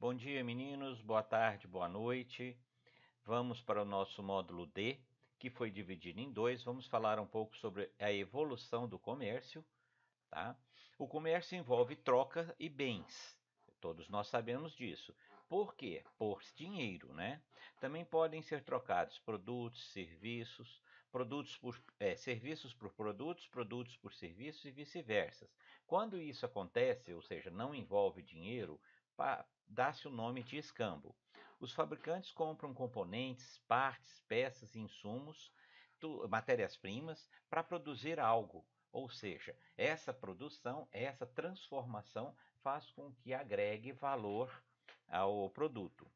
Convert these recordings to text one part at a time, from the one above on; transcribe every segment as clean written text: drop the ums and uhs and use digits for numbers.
Bom dia, meninos. Boa tarde, boa noite. Vamos para o nosso módulo D, que foi dividido em dois. Vamos falar um pouco sobre a evolução do comércio, tá? O comércio envolve troca e bens. Todos nós sabemos disso. Por quê? Por dinheiro, né? Também podem ser trocados produtos, serviços por produtos, produtos por serviços e vice-versa. Quando isso acontece, ou seja, não envolve dinheiro, dá-se o nome de escambo. Os fabricantes compram componentes, partes, peças e insumos, matérias-primas, para produzir algo. Ou seja, essa produção, essa transformação faz com que agregue valor ao produto.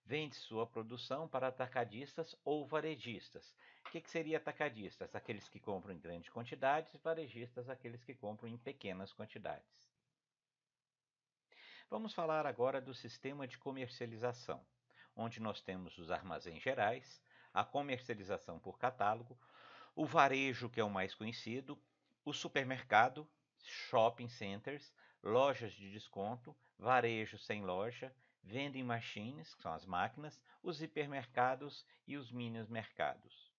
Vende sua produção para atacadistas ou varejistas. O que seria atacadistas? Aqueles que compram em grandes quantidades, varejistas, aqueles que compram em pequenas quantidades. Vamos falar agora do sistema de comercialização, onde nós temos os armazéns gerais, a comercialização por catálogo, o varejo, que é o mais conhecido, o supermercado, shopping centers, lojas de desconto, varejo sem loja, vending machines, que são as máquinas, os hipermercados e os mini mercados.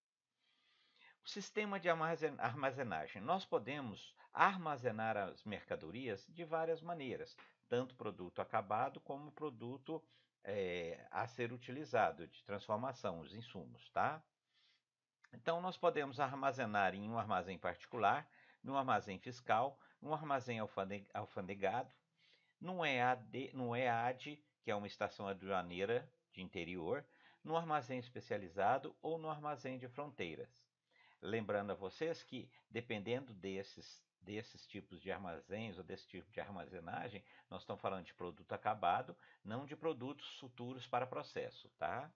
O sistema de armazenagem. Nós podemos armazenar as mercadorias de várias maneiras, tanto produto acabado como produto a ser utilizado, de transformação, os insumos, tá? Então, nós podemos armazenar em um armazém particular, num armazém fiscal, num armazém alfandegado, num EAD, que é uma estação aduaneira de interior, num armazém especializado ou no armazém de fronteiras. Lembrando a vocês que, dependendo desses tipos de armazéns ou desse tipo de armazenagem, nós estamos falando de produto acabado, não de produtos futuros para processo, tá?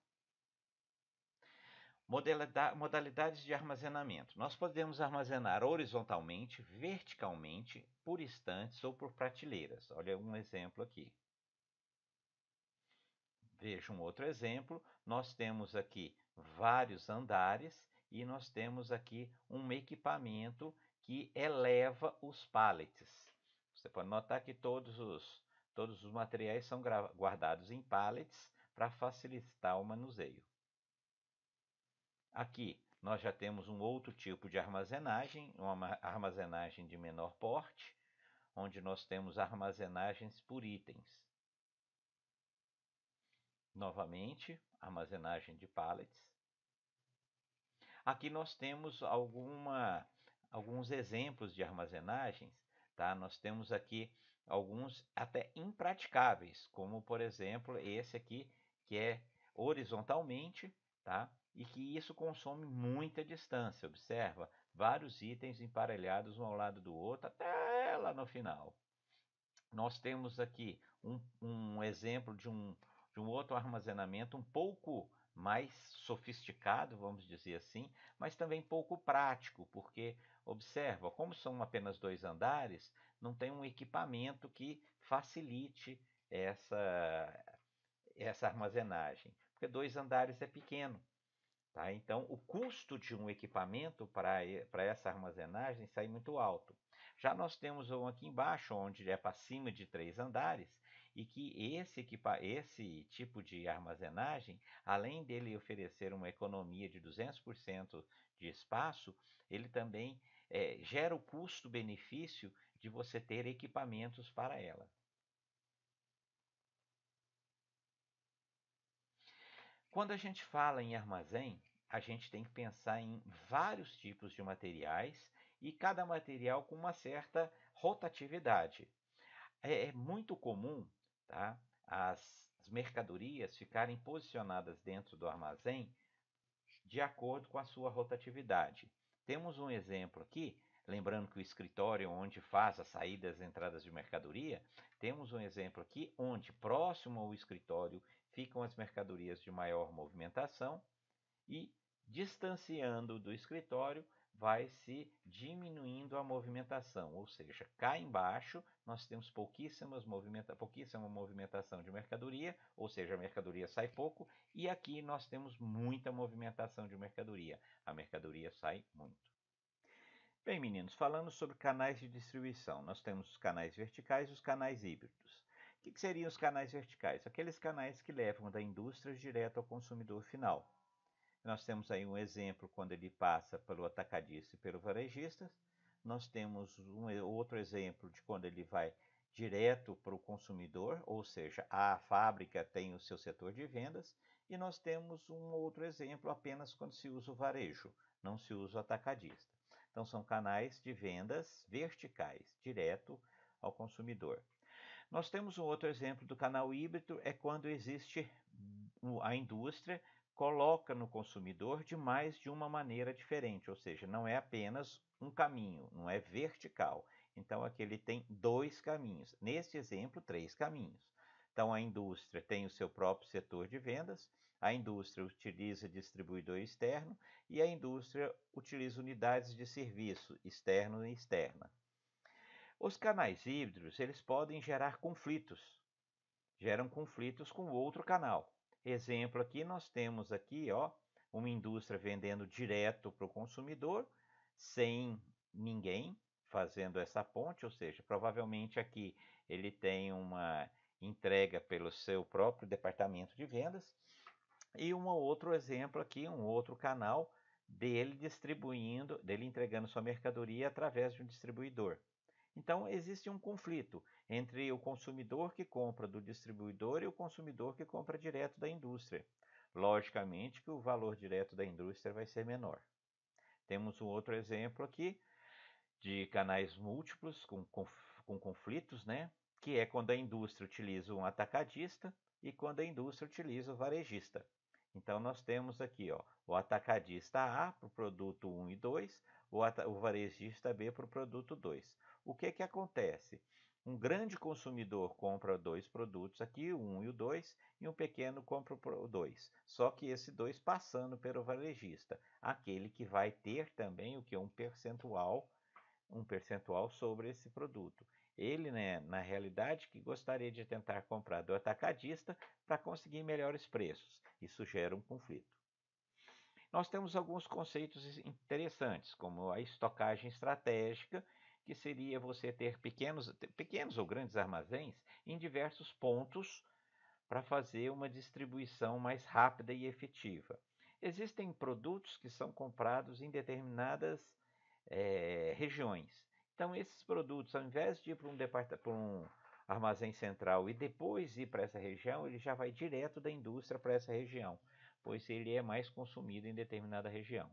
Modalidades de armazenamento. Nós podemos armazenar horizontalmente, verticalmente, por estantes ou por prateleiras. Olha um exemplo aqui. Veja um outro exemplo. Nós temos aqui vários andares e nós temos aqui um equipamento que eleva os pallets. Você pode notar que todos os materiais são guardados em pallets para facilitar o manuseio. Aqui nós já temos um outro tipo de armazenagem, uma armazenagem de menor porte, onde nós temos armazenagens por itens. Novamente, armazenagem de pallets. Aqui nós temos alguns exemplos de armazenagens, tá? Nós temos aqui alguns até impraticáveis, como por exemplo esse aqui, que é horizontalmente, tá? E que isso consome muita distância. Observa, vários itens emparelhados um ao lado do outro, até lá no final. Nós temos aqui um exemplo de um outro armazenamento um pouco mais sofisticado, vamos dizer assim, mas também pouco prático, porque observa, como são apenas 2 andares, não tem um equipamento que facilite essa armazenagem, porque 2 andares é pequeno. Tá? Então, o custo de um equipamento para essa armazenagem sai muito alto. Já nós temos um aqui embaixo, onde é para cima de 3 andares, e que esse tipo de armazenagem, além dele oferecer uma economia de 200% de espaço, ele também gera o custo-benefício de você ter equipamentos para ela. Quando a gente fala em armazém, a gente tem que pensar em vários tipos de materiais e cada material com uma certa rotatividade. É muito comum, tá, as mercadorias ficarem posicionadas dentro do armazém de acordo com a sua rotatividade. Temos um exemplo aqui, lembrando que o escritório é onde faz as saídas e entradas de mercadoria, temos um exemplo aqui onde próximo ao escritório ficam as mercadorias de maior movimentação e distanciando do escritório vai se diminuindo a movimentação, ou seja, cá embaixo nós temos pouquíssima movimentação de mercadoria, ou seja, a mercadoria sai pouco, e aqui nós temos muita movimentação de mercadoria, a mercadoria sai muito. Bem, meninos, falando sobre canais de distribuição, nós temos os canais verticais e os canais híbridos. O que seriam os canais verticais? Aqueles canais que levam da indústria direto ao consumidor final. Nós temos aí um exemplo quando ele passa pelo atacadista e pelo varejista. Nós temos outro exemplo de quando ele vai direto para o consumidor, ou seja, a fábrica tem o seu setor de vendas, e nós temos um outro exemplo apenas quando se usa o varejo, não se usa o atacadista. Então são canais de vendas verticais, direto ao consumidor. Nós temos um outro exemplo do canal híbrido, é quando existe a indústria coloca no consumidor de mais de uma maneira diferente, ou seja, não é apenas um caminho, não é vertical. Então aqui ele tem dois caminhos, neste exemplo, três caminhos. Então a indústria tem o seu próprio setor de vendas, a indústria utiliza distribuidor externo e a indústria utiliza unidades de serviço externo e externa. Os canais híbridos, eles podem gerar conflitos, geram conflitos com outro canal. Exemplo aqui, nós temos aqui, ó, uma indústria vendendo direto para o consumidor, sem ninguém fazendo essa ponte, ou seja, provavelmente aqui ele tem uma entrega pelo seu próprio departamento de vendas, e um outro exemplo aqui, um outro canal dele distribuindo, dele entregando sua mercadoria através de um distribuidor. Então, existe um conflito entre o consumidor que compra do distribuidor e o consumidor que compra direto da indústria. Logicamente que o valor direto da indústria vai ser menor. Temos um outro exemplo aqui de canais múltiplos com conflitos, né? Que é quando a indústria utiliza um atacadista e quando a indústria utiliza o varejista. Então, nós temos aqui ó, o atacadista A para o produto 1 e 2, o varejista B para o produto 2. O que acontece? Um grande consumidor compra dois produtos aqui, o 1 e o 2, e um pequeno compra o 2. Só que esse 2 passando pelo varejista, aquele que vai ter também o que? Um percentual sobre esse produto. Ele, né, na realidade, que gostaria de tentar comprar do atacadista para conseguir melhores preços. Isso gera um conflito. Nós temos alguns conceitos interessantes, como a estocagem estratégica, que seria você ter pequenos ou grandes armazéns em diversos pontos para fazer uma distribuição mais rápida e efetiva. Existem produtos que são comprados em determinadas regiões. Então, esses produtos, ao invés de ir para um armazém central e depois ir para essa região, ele já vai direto da indústria para essa região, pois ele é mais consumido em determinada região.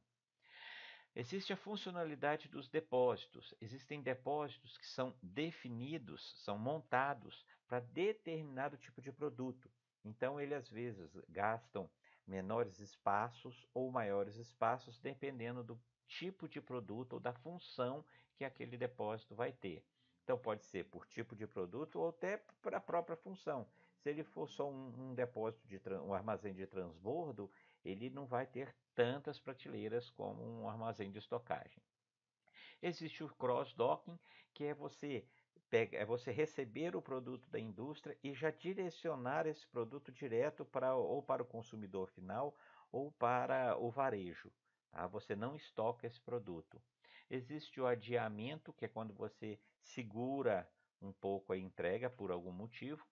Existe a funcionalidade dos depósitos. Existem depósitos que são definidos, são montados para determinado tipo de produto. Então, eles às vezes gastam menores espaços ou maiores espaços, dependendo do tipo de produto ou da função que aquele depósito vai ter. Então, pode ser por tipo de produto ou até para a própria função. Se ele for só um depósito, um armazém de transbordo, ele não vai ter tantas prateleiras como um armazém de estocagem. Existe o cross-docking, que é você receber o produto da indústria e já direcionar esse produto direto ou para o consumidor final ou para o varejo. Tá? Você não estoca esse produto. Existe o adiamento, que é quando você segura um pouco a entrega por algum motivo.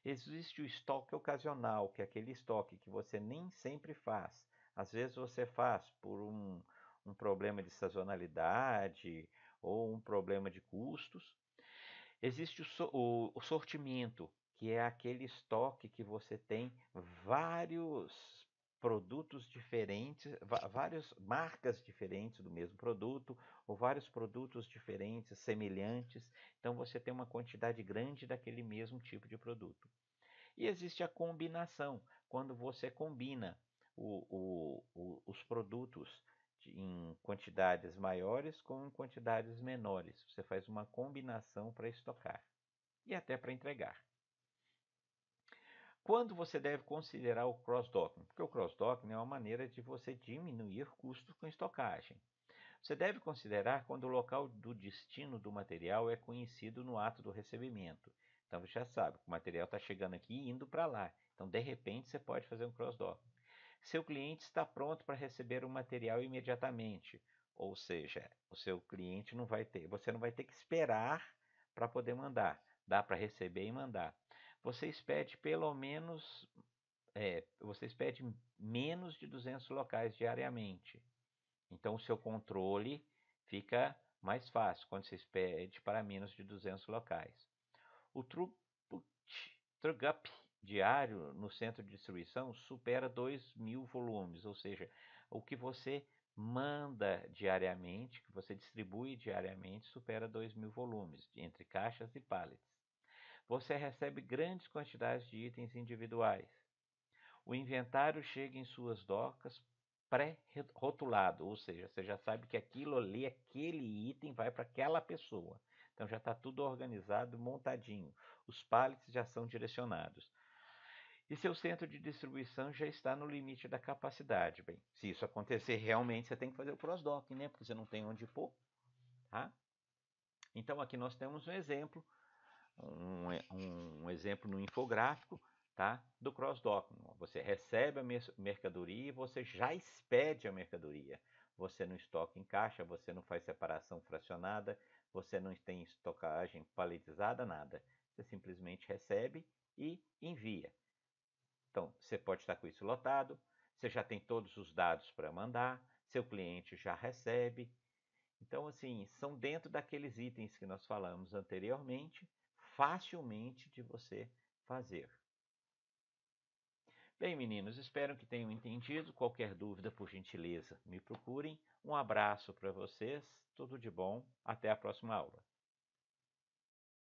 Existe o estoque ocasional, que é aquele estoque que você nem sempre faz. Às vezes você faz por um problema de sazonalidade ou um problema de custos. Existe o sortimento, que é aquele estoque que você tem vários produtos diferentes, várias marcas diferentes do mesmo produto, ou vários produtos diferentes, semelhantes. Então você tem uma quantidade grande daquele mesmo tipo de produto. E existe a combinação, quando você combina os produtos em quantidades maiores com em quantidades menores. Você faz uma combinação para estocar e até para entregar. Quando você deve considerar o cross-docking? Porque o cross-docking é uma maneira de você diminuir custos com estocagem. Você deve considerar quando o local do destino do material é conhecido no ato do recebimento. Então você já sabe que o material está chegando aqui e indo para lá. Então, de repente, você pode fazer um cross-docking. Seu cliente está pronto para receber o material imediatamente. Ou seja, o seu cliente você não vai ter que esperar para poder mandar. Dá para receber e mandar. você expede pelo menos, você expede menos de 200 locais diariamente. Então, o seu controle fica mais fácil quando você expede para menos de 200 locais. O throughput diário no centro de distribuição supera 2.000 volumes, ou seja, o que você manda diariamente, que você distribui diariamente, supera 2.000 volumes, entre caixas e pallets. Você recebe grandes quantidades de itens individuais. O inventário chega em suas docas pré-rotulado, ou seja, você já sabe que aquilo ali, aquele item vai para aquela pessoa. Então já está tudo organizado, montadinho. Os pallets já são direcionados. E seu centro de distribuição já está no limite da capacidade. Bem, se isso acontecer, realmente você tem que fazer o cross-docking, né? Porque você não tem onde pôr. Tá? Então aqui nós temos um exemplo, um exemplo no infográfico, tá? Do cross-docking. Você recebe a mercadoria e você já expede a mercadoria. Você não estoca em caixa, você não faz separação fracionada, você não tem estocagem paletizada, nada. Você simplesmente recebe e envia. Então, você pode estar com isso lotado, você já tem todos os dados para mandar, seu cliente já recebe. Então, assim, são dentro daqueles itens que nós falamos anteriormente, facilmente de você fazer. Bem, meninos, espero que tenham entendido. Qualquer dúvida, por gentileza, me procurem. Um abraço para vocês, tudo de bom, até a próxima aula.